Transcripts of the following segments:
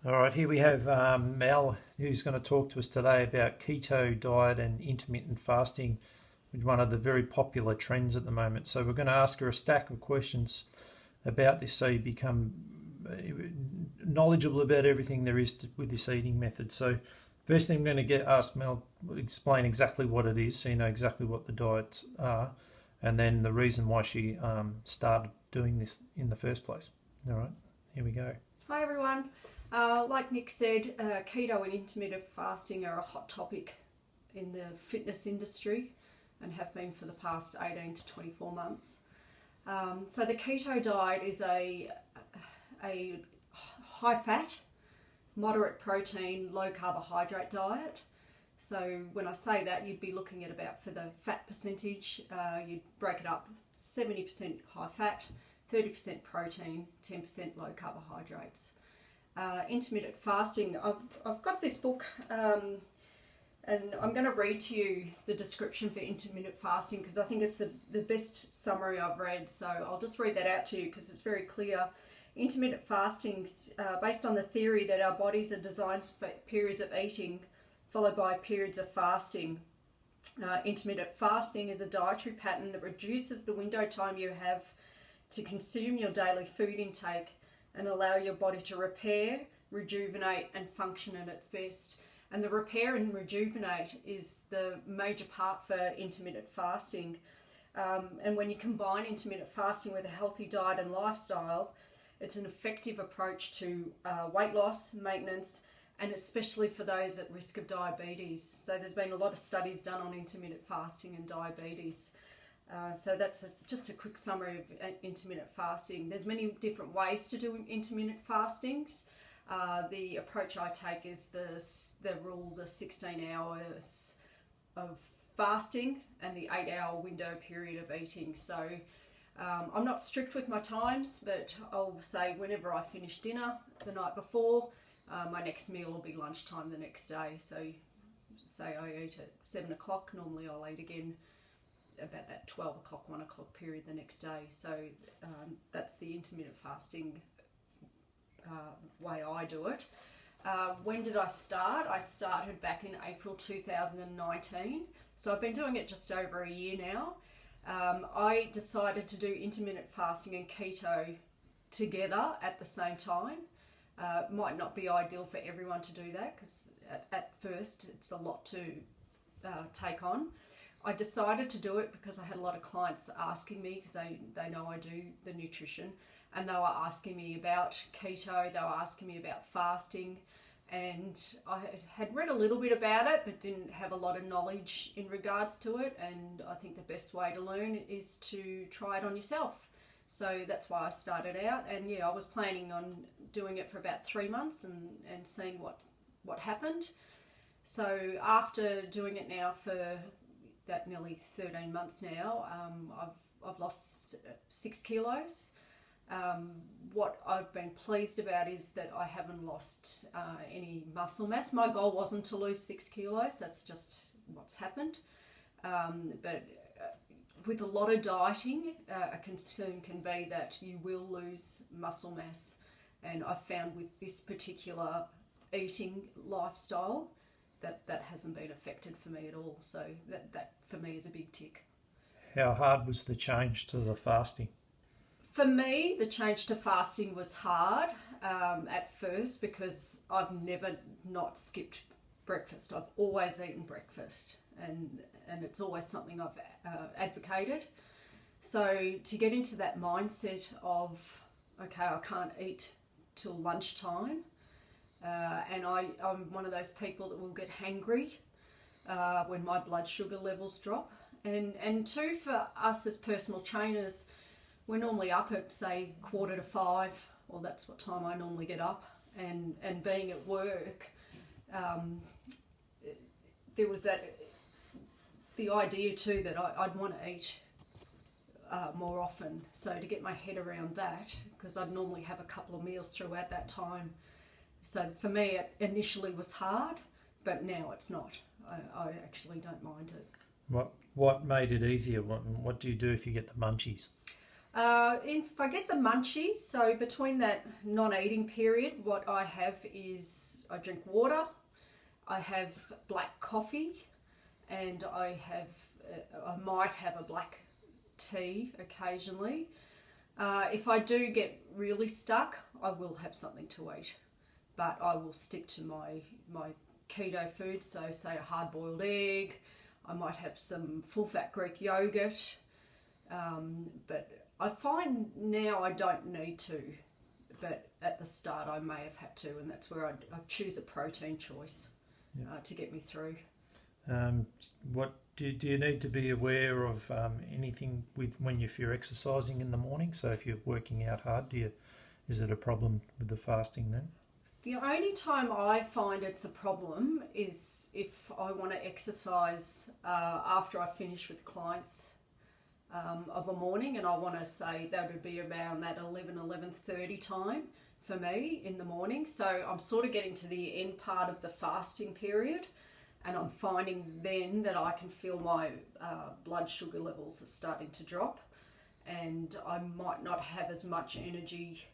All right, here we have Mel, who's going to talk to us today about keto diet and intermittent fasting, which is one of the very popular trends at the moment. So we're going to ask her a stack of questions about this so you become knowledgeable about everything there is with this eating method. So first thing I'm going to ask Mel, explain exactly what it is so you know exactly what the diets are, and then the reason why she started doing this in the first place. All right, here we go. Hi everyone. Like Nick said, keto and intermittent fasting are a hot topic in the fitness industry and have been for the past 18 to 24 months. So the keto diet is a high fat, moderate protein, low carbohydrate diet. So when I say that, you'd be looking at about, for the fat percentage, you'd break it up 70% high fat, 30% protein, 10% low carbohydrates. Intermittent fasting, I've got this book and I'm going to read to you the description for intermittent fasting because I think it's the best summary I've read. So I'll just read that out to you because it's very clear. Intermittent fasting's based on the theory that our bodies are designed for periods of eating followed by periods of fasting. Intermittent fasting is a dietary pattern that reduces the window time you have to consume your daily food intake and allow your body to repair, rejuvenate and function at its best. And the repair and rejuvenate is the major part for intermittent fasting. And when you combine intermittent fasting with a healthy diet and lifestyle, it's an effective approach to weight loss, maintenance, and especially for those at risk of diabetes. So there's been a lot of studies done on intermittent fasting and diabetes. So that's just a quick summary of intermittent fasting. There's many different ways to do intermittent fastings. The approach I take is the 16 hours of fasting and the 8-hour window period of eating. So I'm not strict with my times, but I'll say whenever I finish dinner the night before, my next meal will be lunchtime the next day. So say I eat at 7 o'clock, normally I'll eat again about that 12 o'clock, 1 o'clock period the next day. So that's the intermittent fasting way I do it. When did I start? I started back in April 2019. So I've been doing it just over a year now. I decided to do intermittent fasting and keto together at the same time. Might not be ideal for everyone to do that because at first it's a lot to take on. I decided to do it because I had a lot of clients asking me because they know I do the nutrition, and they were asking me about keto, they were asking me about fasting, and I had read a little bit about it but didn't have a lot of knowledge in regards to it, and I think the best way to learn is to try it on yourself. So that's why I started out, and yeah, I was planning on doing it for about 3 months and seeing what happened. So after doing it now for that nearly 13 months now, I've lost 6 kilos. What I've been pleased about is that I haven't lost any muscle mass. My goal wasn't to lose 6 kilos, that's just what's happened. But with a lot of dieting, a concern can be that you will lose muscle mass. And I've found with this particular eating lifestyle that hasn't been affected for me at all. So that for me is a big tick. How hard was the change to the fasting? For me, the change to fasting was hard at first because I've never not skipped breakfast. I've always eaten breakfast, and it's always something I've advocated. So to get into that mindset of, okay, I can't eat till lunchtime, and I'm one of those people that will get hangry when my blood sugar levels drop. And two, for us as personal trainers, we're normally up at, say, 4:45, or that's what time I normally get up. And being at work, there was the idea too that I'd want to eat more often. So to get my head around that, because I'd normally have a couple of meals throughout that time. So for me, it initially was hard, but now it's not. I actually don't mind it. What made it easier? What do you do if you get the munchies? If I get the munchies, so between that non-eating period, what I have is I drink water, I have black coffee, and I might have a black tea occasionally. If I do get really stuck, I will have something to eat, but I will stick to my keto foods. So say a hard-boiled egg, I might have some full-fat Greek yogurt, but I find now I don't need to, but at the start I may have had to, and that's where I choose a protein choice to get me through. What do you need to be aware of anything if you're exercising in the morning? So if you're working out hard, is it a problem with the fasting then? The only time I find it's a problem is if I want to exercise after I finish with clients of a morning, and I want to say that would be around that 11:30 time for me in the morning. So I'm sort of getting to the end part of the fasting period, and I'm finding then that I can feel my blood sugar levels are starting to drop, and I might not have as much energy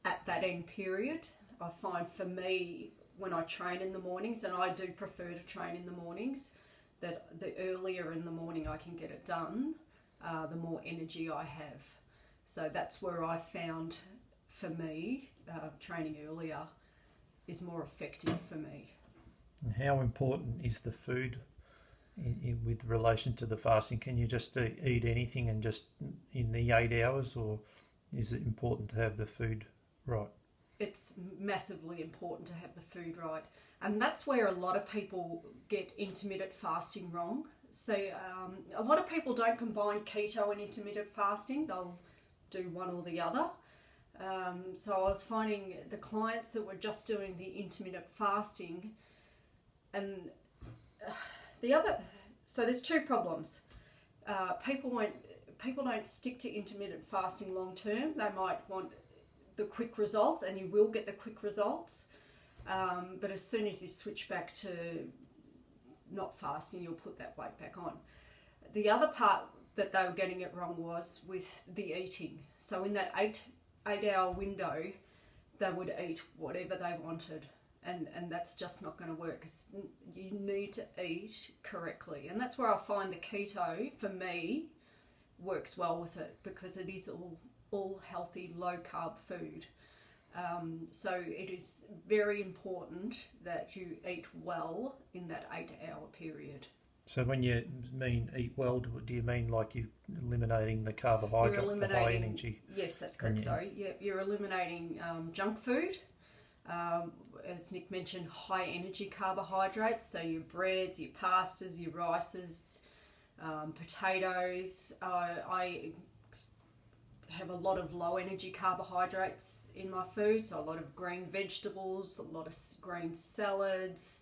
at that end period. I find for me, when I train in the mornings, and I do prefer to train in the mornings, that the earlier in the morning I can get it done, the more energy I have. So that's where I found, for me, training earlier is more effective for me. And how important is the food with relation to the fasting? Can you just eat anything and just in the 8 hours, or is it important to have the food right? It's massively important to have the food right, and that's where a lot of people get intermittent fasting wrong. So a lot of people don't combine keto and intermittent fasting. They'll do one or the other. So I was finding the clients that were just doing the intermittent fasting, and so there's two problems. People don't stick to intermittent fasting long term. They might want the quick results, and you will get the quick results, but as soon as you switch back to not fasting, you'll put that weight back on. The other part that they were getting it wrong was with the eating. So in that 8-hour window, they would eat whatever they wanted, and that's just not going to work. You need to eat correctly, and that's where I find the keto, for me, works well with it, because it is all healthy, low carb food. So it is very important that you eat well in that 8-hour period. So when you mean eat well, do you mean like you're eliminating the carbohydrate, the high energy? Yes, that's correct. Sorry, yeah, you're eliminating junk food. As Nick mentioned, high energy carbohydrates. So your breads, your pastas, your rices, potatoes. I have a lot of low energy carbohydrates in my food, so a lot of green vegetables, a lot of green salads,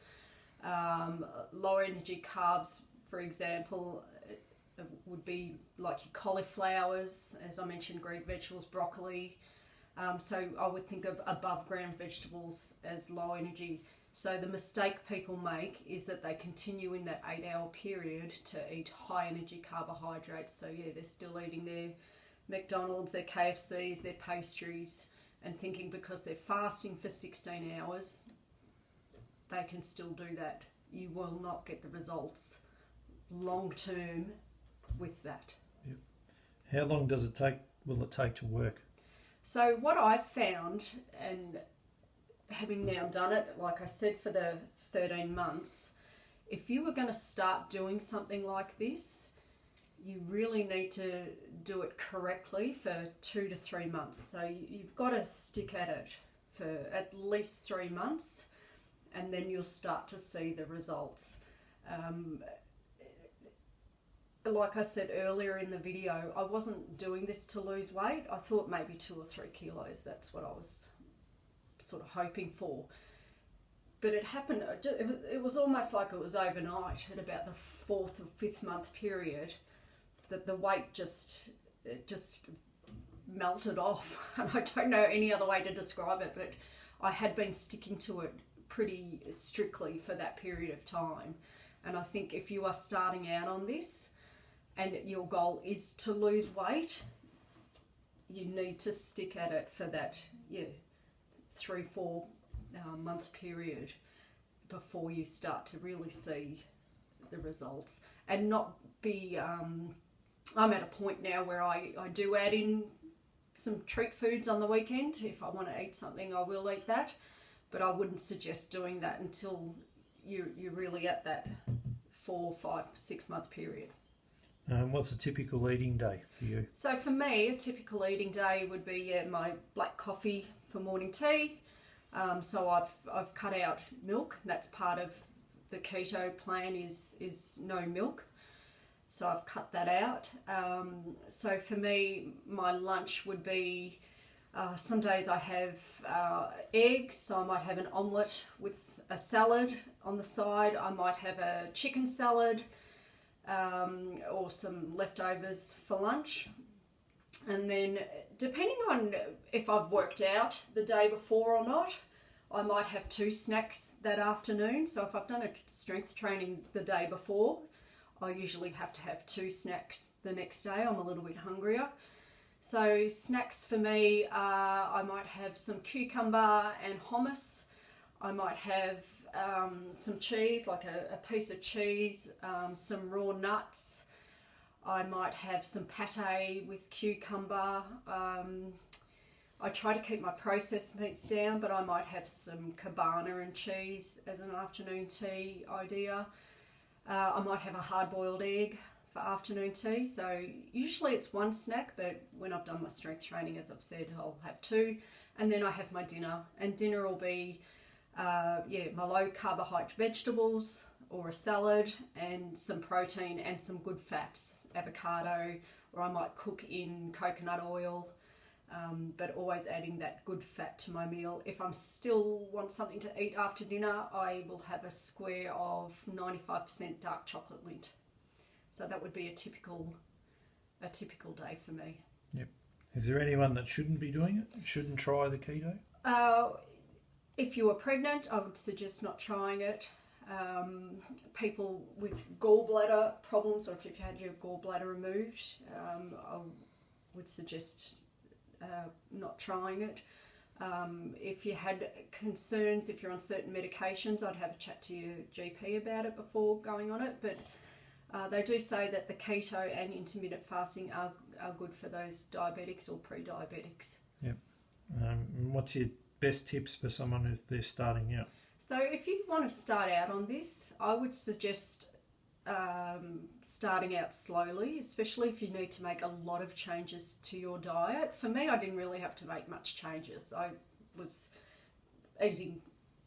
low energy carbs, for example, would be like your cauliflowers, as I mentioned, green vegetables, broccoli. So I would think of above ground vegetables as low energy. So the mistake people make is that they continue in that 8-hour period to eat high energy carbohydrates. So yeah, they're still eating their McDonald's, their KFCs, their pastries, and thinking because they're fasting for 16 hours, they can still do that. You will not get the results long term with that. Yep. How long will it take to work? So what I've found, and having now done it, like I said, for the 13 months, if you were going to start doing something like this, you really need to do it correctly for 2 to 3 months. So you've got to stick at it for at least 3 months, and then you'll start to see the results. Like I said earlier in the video, I wasn't doing this to lose weight. I thought maybe 2 or 3 kilos. That's what I was sort of hoping for. But it happened, it was almost like it was overnight at about the 4th or 5th month period that the weight just melted off. And I don't know any other way to describe it, but I had been sticking to it pretty strictly for that period of time. And I think if you are starting out on this and your goal is to lose weight, you need to stick at it for that 3-4 month period before you start to really see the results, and not be I'm at a point now where I do add in some treat foods on the weekend. If I want to eat something, I will eat that, but I wouldn't suggest doing that until you're really at that 4, 5, 6 month period. What's a typical eating day for you? So for me, a typical eating day would be my black coffee for morning tea. So I've cut out milk. That's part of the keto plan is no milk. So I've cut that out. So for me, my lunch would be, some days I have eggs, so I might have an omelette with a salad on the side. I might have a chicken salad or some leftovers for lunch. And then depending on if I've worked out the day before or not, I might have 2 snacks that afternoon. So if I've done a strength training the day before, I usually have to have 2 snacks the next day. I'm a little bit hungrier. So snacks for me, I might have some cucumber and hummus. I might have some cheese, like a piece of cheese, some raw nuts. I might have some pate with cucumber. I try to keep my processed meats down, but I might have some cabana and cheese as an afternoon tea idea. I might have a hard-boiled egg for afternoon tea. So usually it's 1 snack, but when I've done my strength training, as I've said, I'll have 2. And then I have my dinner. And dinner will be, my low-carbohydrate vegetables or a salad and some protein and some good fats, avocado, or I might cook in coconut oil. But always adding that good fat to my meal. If I'm still want something to eat after dinner, I will have a square of 95% dark chocolate Lindt. So that would be a typical day for me. Yep. Is there anyone that shouldn't be doing it? Shouldn't try the keto? If you were pregnant, I would suggest not trying it. People with gallbladder problems, or if you've had your gallbladder removed, I would suggest not trying it. If you had concerns, if you're on certain medications, I'd have a chat to your GP about it before going on it. But they do say that the keto and intermittent fasting are good for those diabetics or pre-diabetics. Yep. What's your best tips for someone if they're starting out? So if you want to start out on this, I would suggest starting out slowly, especially if you need to make a lot of changes to your diet. For me, I didn't really have to make much changes. I was eating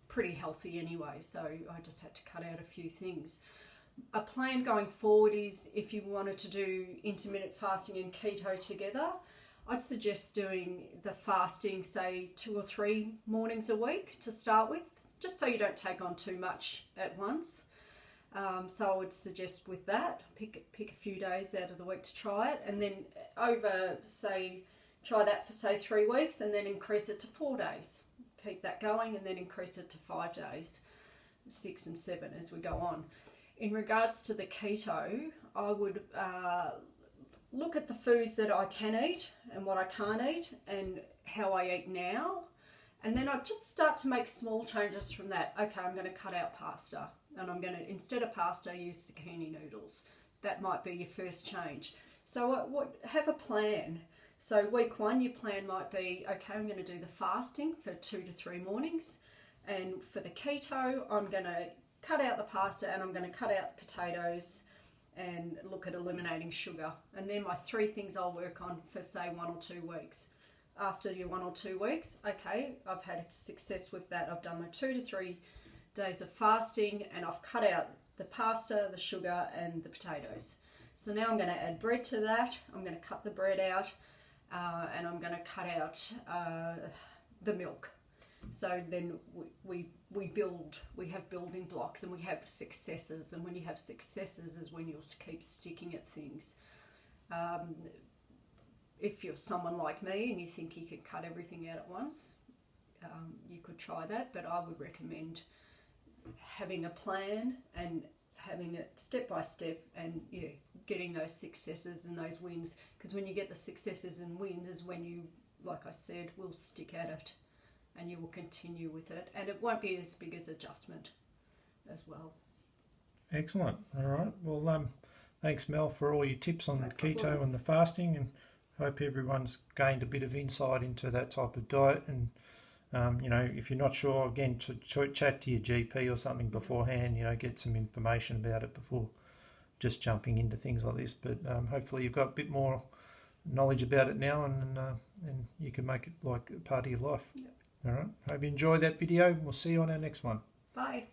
pretty healthy anyway, so I just had to cut out a few things. A plan going forward is, if you wanted to do intermittent fasting and keto together, I'd suggest doing the fasting, say 2 or 3 mornings a week to start with, just so you don't take on too much at once. So I would suggest with that, pick a few days out of the week to try it, and then try that for say 3 weeks, and then increase it to 4 days. Keep that going, and then increase it to 5 days, 6 and 7 as we go on. In regards to the keto, I would look at the foods that I can eat and what I can't eat, and how I eat now. And then I just start to make small changes from that. Okay, I'm going to cut out pasta, and I'm going to, instead of pasta, use zucchini noodles. That might be your first change. So have a plan. So week 1, your plan might be, okay, I'm going to do the fasting for 2 to 3 mornings. And for the keto, I'm going to cut out the pasta, and I'm going to cut out the potatoes and look at eliminating sugar. And then my 3 things I'll work on for say 1 or 2 weeks. After your 1 or 2 weeks, okay, I've had success with that. I've done my 2 to 3 days of fasting, and I've cut out the pasta, the sugar, and the potatoes. So now I'm going to add bread to that. I'm going to cut the bread out, and I'm going to cut out the milk. So then we have building blocks, and we have successes. And when you have successes is when you'll keep sticking at things. If you're someone like me and you think you can cut everything out at once, you could try that, but I would recommend having a plan and having it step by step and getting those successes and those wins. Because when you get the successes and wins is when you, like I said, will stick at it and you will continue with it. And it won't be as big as adjustment as well. Excellent. All right. Well, thanks, Mel, for all your tips on No keto problems. and the fasting, and hope everyone's gained a bit of insight into that type of diet. And if you're not sure, again, to chat to your GP or something beforehand. Get some information about it before just jumping into things like this. But hopefully you've got a bit more knowledge about it now, and you can make it like a part of your life. Yep. All right. Hope you enjoyed that video. We'll see you on our next one. Bye.